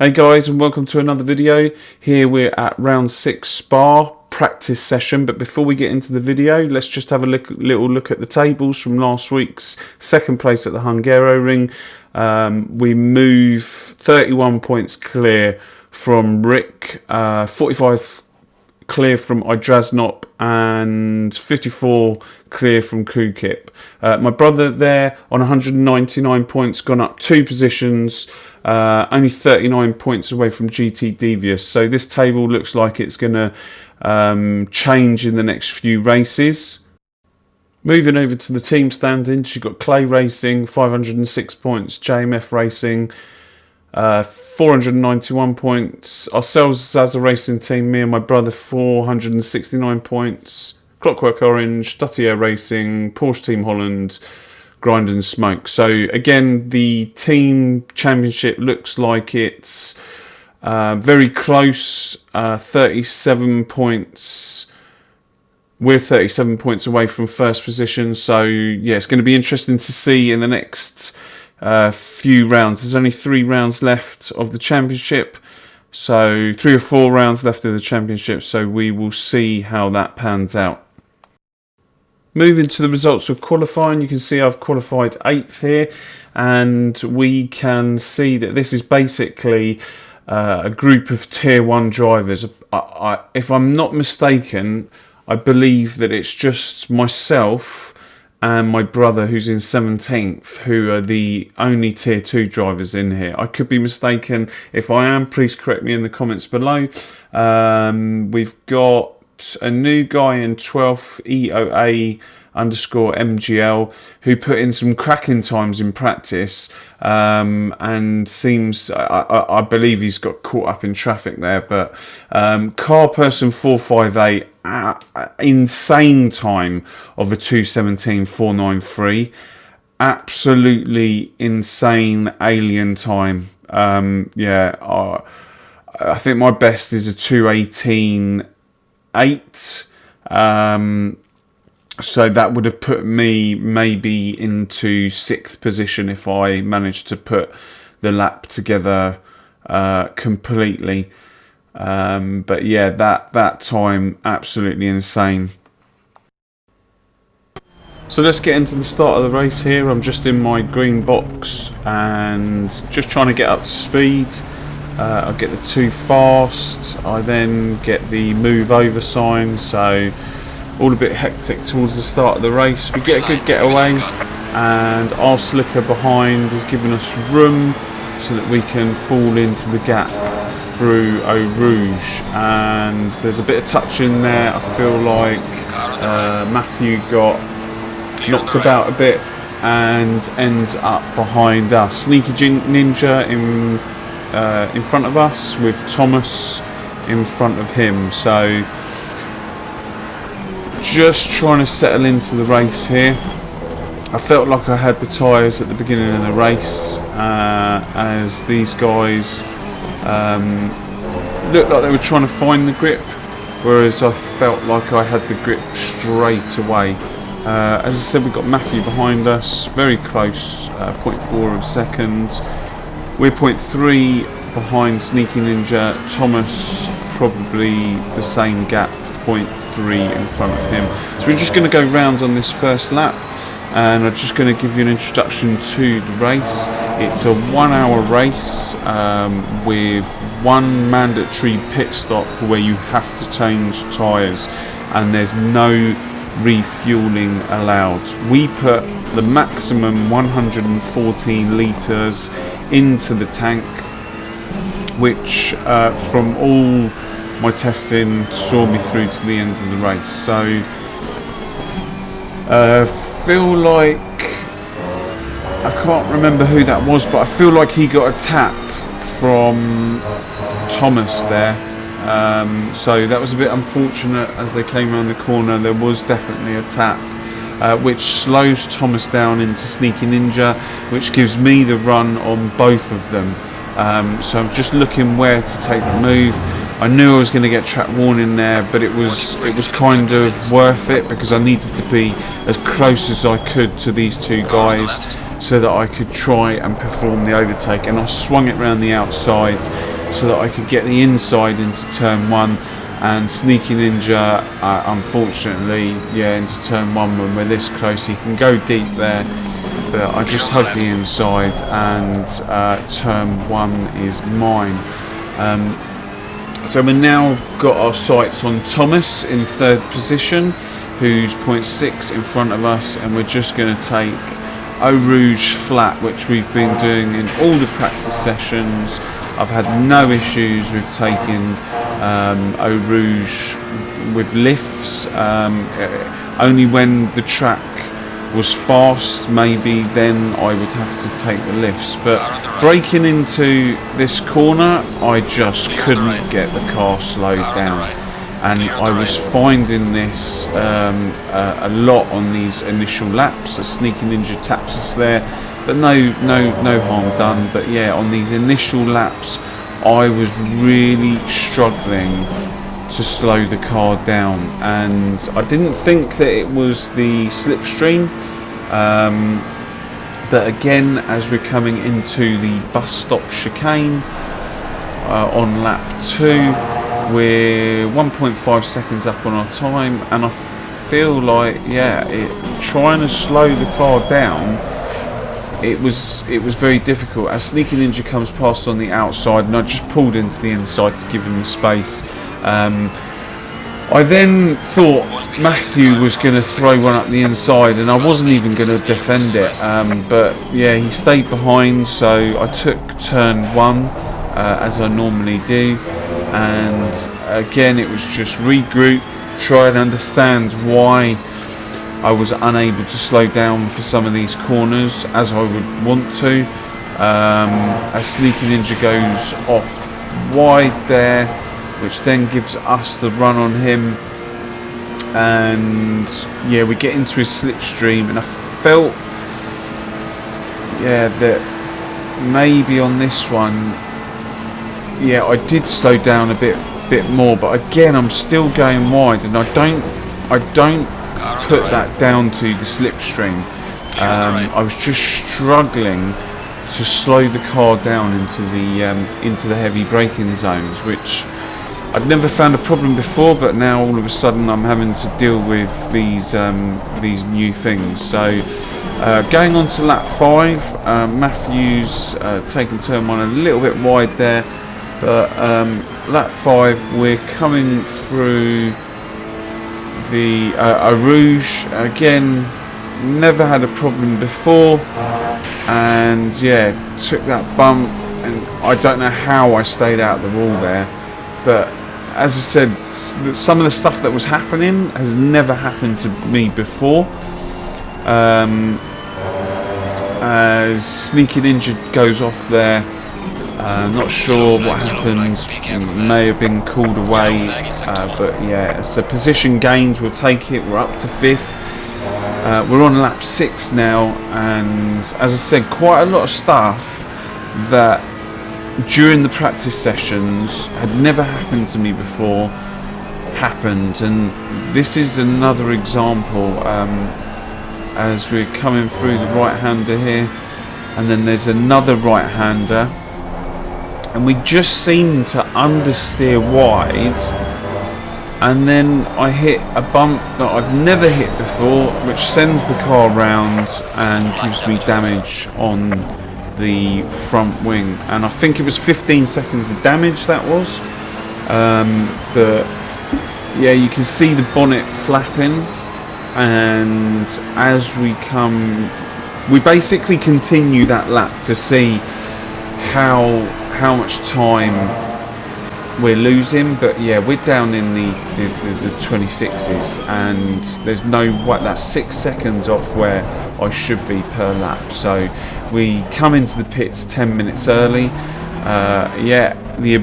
Hey guys, and welcome to another video. Here we're at round 6 Spa practice session, but before we get into the video, let's just have a little look at the tables from last week's second place at the Hungaroring. We move 31 points clear from Rick, 45 clear from Idrasnop, and 54 clear from Kukip. My brother there on 199 points, gone up 2 positions, only 39 points away from GT Devious. So this table looks like it's going to change in the next few races. Moving over to the team standings, you've got Clay Racing, 506 points, JMF Racing, 491 points, ourselves zazzaracingteam, me and my brother, 469 points, Clockwork Orange, Duttier Racing, Porsche Team Holland, Grind and Smoke. So again, the team championship looks like it's very close, 37 points. We're 37 points away from first position, so yeah, it's going to be interesting to see in the next few rounds. There's only 3 rounds left of the championship, so 3 or 4 rounds left of the championship, so we will see how that pans out. Moving to the results of qualifying, you can see I've qualified 8th here, and we can see that this is basically a group of tier 1 drivers. If I'm not mistaken, I believe that it's just myself and my brother, who's in 17th, who are the only tier 2 drivers in here. I could be mistaken. If I am, please correct me in the comments below. We've got a new guy in 12th, EOA_MGL, who put in some cracking times in practice, and seems, I believe he's got caught up in traffic there, but car person 458, insane time of a 2:17.493, absolutely insane alien time. Yeah, I think my best is a 2:18.8, so that would have put me maybe into 6th position if I managed to put the lap together completely. But yeah, that time, absolutely insane. So let's get into the start of the race here. I'm just in my green box and just trying to get up to speed. I get the too fast, I then get the move over sign, so all a bit hectic towards the start of the race. We get a good getaway, and our slicker behind is giving us room so that we can fall into the gap through Eau Rouge, and there's a bit of touch in there. I feel like Matthew got knocked about a bit and ends up behind us. Sneaky Ninja in front of us, with Thomas in front of him. So just trying to settle into the race here. I felt like I had the tyres at the beginning of the race, as these guys looked like they were trying to find the grip, whereas I felt like I had the grip straight away. As I said, we've got Matthew behind us, very close, 0.4 of a second. We're 0.3 behind Sneaky Ninja. Thomas probably the same gap, 0.3 in front of him. So we're just going to go round on this first lap, and I'm just going to give you an introduction to the race. It's a 1-hour race with 1 mandatory pit stop where you have to change tyres, and there's no refueling allowed. We put the maximum 114 litres into the tank, which from all my testing saw me through to the end of the race. So feel like, I can't remember who that was, but I feel like he got a tap from Thomas there. So that was a bit unfortunate. As they came around the corner, there was definitely a tap, which slows Thomas down into Sneaky Ninja, which gives me the run on both of them. So I'm just looking where to take the move. I knew I was going to get track warning there, but it was kind of worth it because I needed to be as close as I could to these two guys. so that I could try and perform the overtake, and I swung it around the outside so that I could get the inside into turn 1. And Sneaky Ninja, unfortunately, yeah, into turn 1 when we're this close, he can go deep there, but I just hugged the inside, and turn 1 is mine. So we've now got our sights on Thomas in 3rd position, who's 0.6 in front of us, and we're just going to take Eau Rouge flat, which we've been doing in all the practice sessions. I've had no issues with taking Eau Rouge with lifts, only when the track was fast, maybe then I would have to take the lifts. But braking into this corner, I just couldn't get the car slowed down, and I was finding this a lot on these initial laps. A Sneaky Ninja taps us there, but no harm done. But yeah, on these initial laps, I was really struggling to slow the car down, and I didn't think that it was the slipstream, but again, as we're coming into the bus stop chicane on lap 2, we're 1.5 seconds up on our time, and I feel like, yeah, trying to slow the car down, it was very difficult. As Sneaky Ninja comes past on the outside, and I just pulled into the inside to give him the space. I then thought Matthew was going to throw one up the inside, and I wasn't even going to defend it, but yeah, he stayed behind, so I took turn 1 as I normally do, and again it was just regroup, try and understand why I was unable to slow down for some of these corners as I would want to. As Sneaky Ninja goes off wide there, which then gives us the run on him, and yeah, we get into his slipstream, and I felt, yeah, that maybe on this one, yeah, I did slow down a bit more, but again, I'm still going wide, and I don't put that down to the slipstream. I was just struggling to slow the car down into the heavy braking zones, which I'd never found a problem before, but now all of a sudden I'm having to deal with these new things. So going on to lap 5, Matthew's taking turn 1 a little bit wide there, but lap 5 we're coming through the Eau Rouge. Again, never had a problem before, and yeah, took that bump, and I don't know how I stayed out the wall there, but as I said, some of the stuff that was happening has never happened to me before. As Sneaky Ninja goes off there, not sure what happened, may have been called away, but yeah, it's a position gained, we'll take it, we're up to 5th. We're on lap 6 now, and as I said, quite a lot of stuff that during the practice sessions had never happened to me before happened, and this is another example. As we're coming through the right-hander here, and then there's another right-hander, and we just seem to understeer wide, and then I hit a bump that I've never hit before, which sends the car round and gives me damage on the front wing, and I think it was 15 seconds of damage that was. But yeah, you can see the bonnet flapping, and as we basically continue that lap to see how much time we're losing. But yeah, we're down in the 26s, and there's no what, that's 6 seconds off where I should be per lap. So we come into the pits 10 minutes early. Yeah, the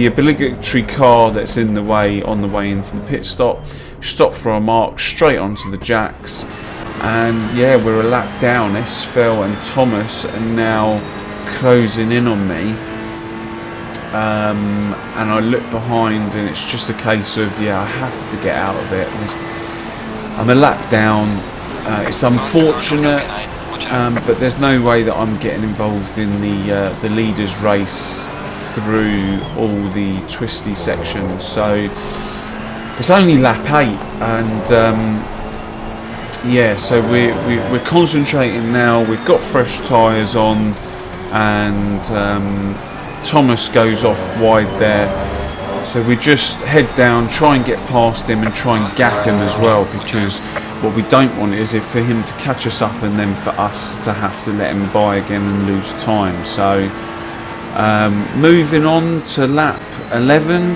obligatory car that's in the way on the way into the pit stop for a mark straight onto the jacks, and yeah, we're a lap down. Esfel and Thomas are now closing in on me, and I look behind, and it's just a case of, yeah, I have to get out of it. I'm a lap down. It's unfortunate. but there's no way that I'm getting involved in the leaders race through all the twisty sections. So it's only lap 8, and yeah, so we're concentrating now. We've got fresh tyres on, and Thomas goes off wide there. So we just head down, try and get past him and try and gap him as well, because what we don't want is for him to catch us up and then for us to have to let him by again and lose time. So moving on to lap 11,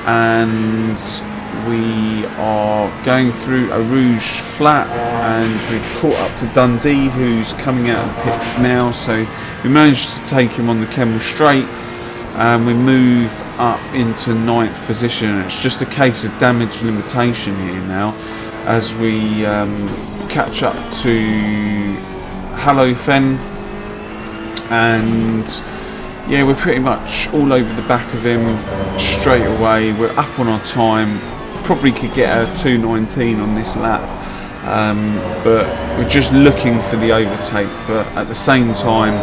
and we are going through a Rouge flat, and we've caught up to Dundee, who's coming out of the pits now. So we managed to take him on the Kemmel Straight, and we move up into 9th position. It's just a case of damage limitation here now as we catch up to Halofen, and yeah, we're pretty much all over the back of him straight away. We're up on our time, probably could get a 2:19 on this lap, but we're just looking for the overtake, but at the same time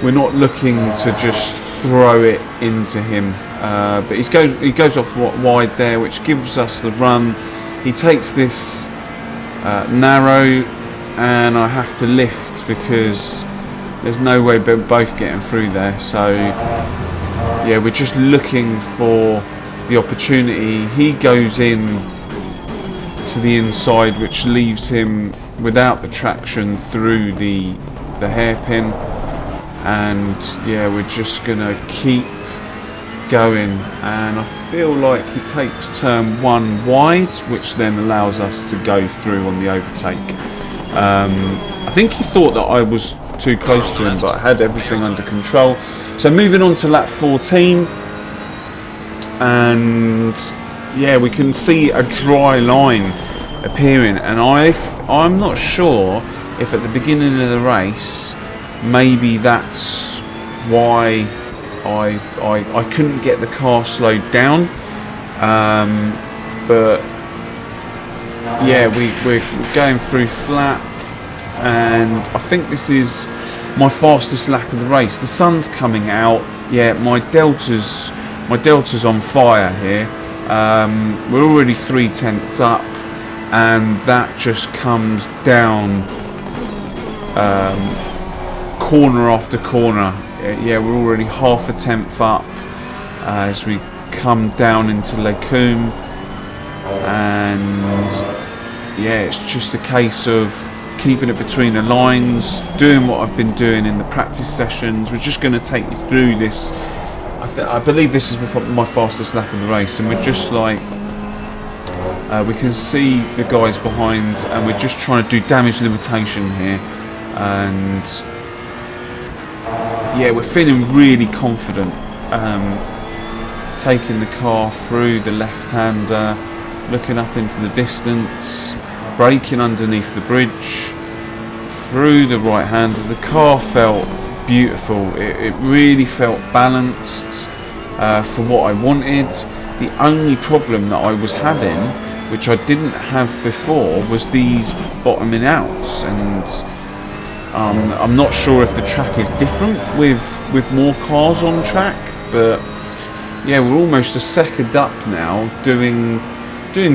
we're not looking to just throw it into him, but he goes off wide there, which gives us the run. He takes this narrow, and I have to lift because there's no way we're both getting through there. So yeah, we're just looking for the opportunity. He goes in to the inside, which leaves him without the traction through the hairpin, and yeah, we're just gonna keep going, and I feel like he takes turn 1 wide, which then allows us to go through on the overtake. I think he thought that I was too close to him, but I had everything under control. So moving on to lap 14, and yeah, we can see a dry line appearing, and I'm not sure if at the beginning of the race maybe that's why I couldn't get the car slowed down, but yeah, we're going through flat, and I think this is my fastest lap of the race. The sun's coming out. Yeah, my delta's on fire here. We're already 3/10 up, and that just comes down corner after corner. Yeah, we're already half a tenth up as we come down into Lecombe, and yeah, it's just a case of keeping it between the lines, doing what I've been doing in the practice sessions. We're just going to take you through this. I believe this is my fastest lap of the race, and we're just like, we can see the guys behind, and we're just trying to do damage limitation here, and yeah, we're feeling really confident, taking the car through the left-hander, looking up into the distance, braking underneath the bridge, through the right-hander. The car felt beautiful. It really felt balanced for what I wanted. The only problem that I was having, which I didn't have before, was these bottoming outs, and I'm not sure if the track is different with more cars on track, but yeah, we're almost a second up now, doing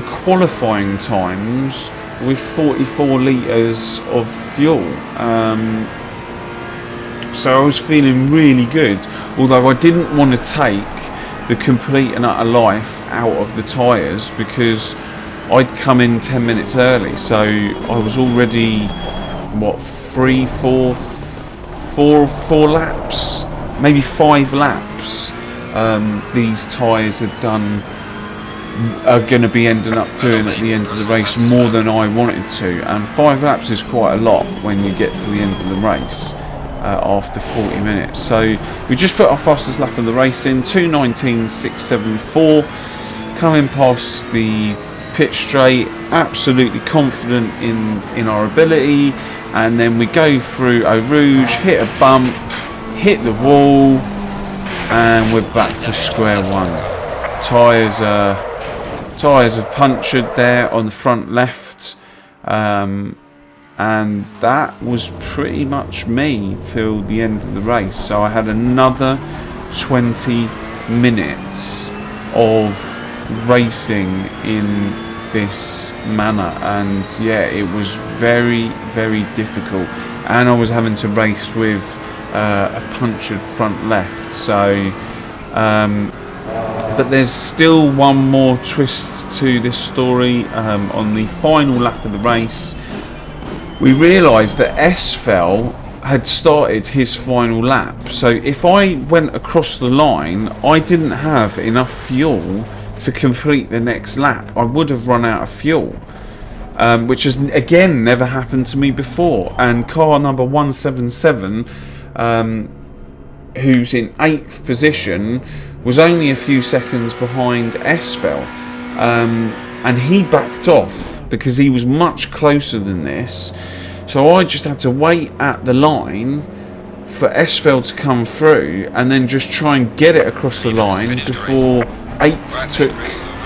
qualifying times with 44 litres of fuel. So I was feeling really good, although I didn't want to take the complete and utter life out of the tyres, because I'd come in 10 minutes early, so I was already, what, 4 laps, maybe 5 laps. These tyres are going to be ending up doing at the end of the race more than I wanted to, and 5 laps is quite a lot when you get to the end of the race after 40 minutes. So we just put our fastest lap of the race in, 2:19.674, coming past the pit straight, absolutely confident in our ability, and then we go through Eau Rouge, hit a bump, hit the wall, and we're back to square one. Tyres are punctured there on the front left, and and that was pretty much me till the end of the race. So I had another 20 minutes of racing in this manner, and yeah, it was very, very difficult, and I was having to race with a punctured front left. So but there's still one more twist to this story. On the final lap of the race, we realised that Esfel had started his final lap. So if I went across the line, I didn't have enough fuel to complete the next lap. I would have run out of fuel, which has again never happened to me before. And car number 177, who's in 8th position, was only a few seconds behind Esfel, and he backed off because he was much closer than this. So I just had to wait at the line for Esfel to come through, and then just try and get it across the line before 8th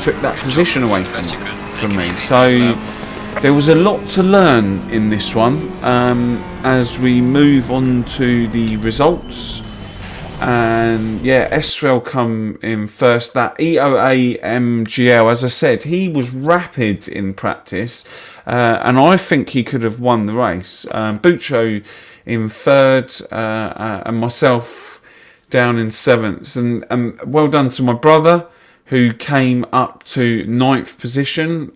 took that position away from me. So there was a lot to learn in this one. As we move on to the results, and yeah, Esfel come in first. That EOA MGL, as I said, he was rapid in practice, and I think he could have won the race. Buccio in third, and myself down in 7th, and well done to my brother, who came up to 9th position.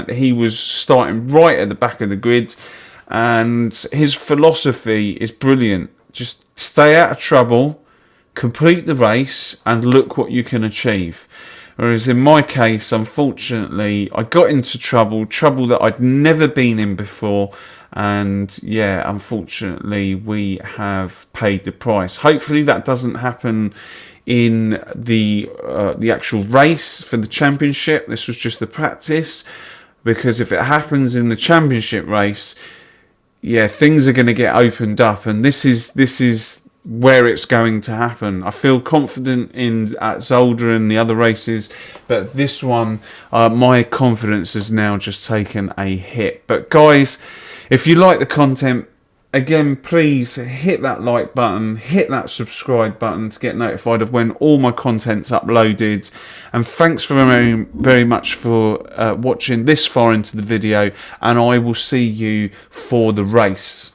He was starting right at the back of the grid, and his philosophy is brilliant. Just stay out of trouble, complete the race, and look what you can achieve. Whereas in my case, unfortunately, I got into trouble that I'd never been in before, and yeah, unfortunately, we have paid the price. Hopefully that doesn't happen in the actual race for the championship. This was just the practice, because if it happens in the championship race, yeah, things are going to get opened up, and this is where it's going to happen. I feel confident at Zolder and the other races, but this one, my confidence has now just taken a hit. But guys, if you like the content, again, please hit that like button, hit that subscribe button to get notified of when all my content's uploaded. And thanks very, very much for watching this far into the video, and I will see you for the race.